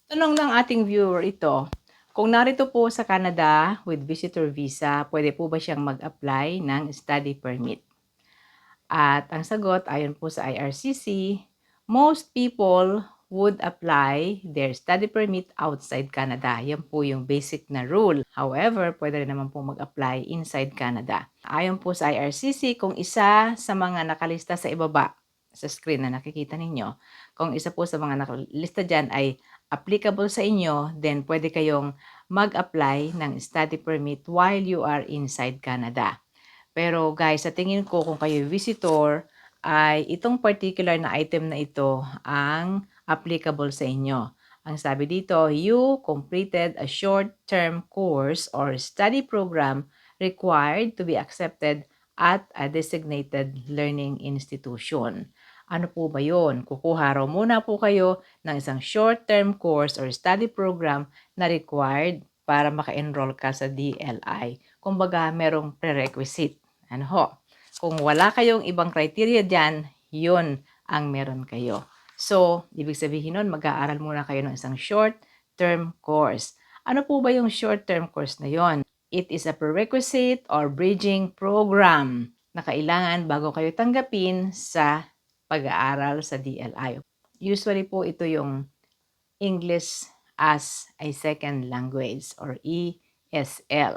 Tanong ng ating viewer ito, kung narito po sa Canada with visitor visa, pwede po ba siyang mag-apply ng study permit? At ang sagot, ayon po sa IRCC, most people would apply their study permit outside Canada. Yan po yung basic na rule. However, pwede rin naman po mag-apply inside Canada. Ayon po sa IRCC, kung isa sa mga nakalista sa ibaba, sa screen na nakikita ninyo, kung isa po sa mga nakalista dyan ay applicable sa inyo, then pwede kayong mag-apply ng study permit while you are inside Canada. Pero guys, sa tingin ko kung kayo visitor, ay itong particular na item na ito ang applicable sa inyo. Ang sabi dito, you completed a short-term course or study program required to be accepted at a designated learning institution. Ano po ba yun? Kukuha raw muna po kayo ng isang short-term course or study program na required para maka-enroll ka sa DLI. Kumbaga, merong prerequisite. Ano ho? Kung wala kayong ibang criteria dyan, yun ang meron kayo. So, ibig sabihin nun, mag-aaral muna kayo ng isang short-term course. Ano po ba yung short-term course na yon? It is a prerequisite or bridging program na kailangan bago kayo tanggapin sa pag-aaral sa DLI. Usually po ito yung English as a Second Language or ESL.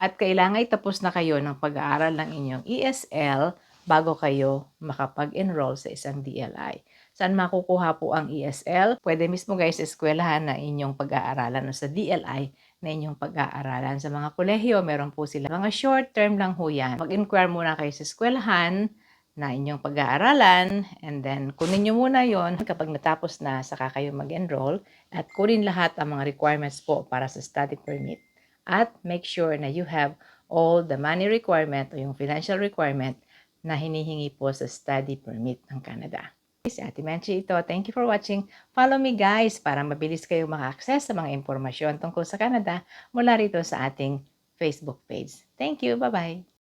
At kailangan tapos na kayo ng pag-aaral ng inyong ESL bago kayo makapag-enroll sa isang DLI. Saan makukuha po ang ESL? Pwede mismo guys sa eskwelahan na inyong pag-aaralan o sa DLI na inyong pag-aaralan. Sa mga kolehiyo, meron po sila. Mga short term lang ho yan. Mag-inquire muna kayo sa eskwelahan na inyong pag-aaralan and then kunin nyo muna yon kapag natapos na saka kayo mag-enroll at kunin lahat ang mga requirements po para sa study permit. At make sure na you have all the money requirement o yung financial requirement na hinihingi po sa study permit ng Canada. Si Ate Menchi ito. Thank you for watching. Follow me guys para mabilis kayo maka-access sa mga impormasyon tungkol sa Canada mula rito sa ating Facebook page. Thank you. Bye-bye.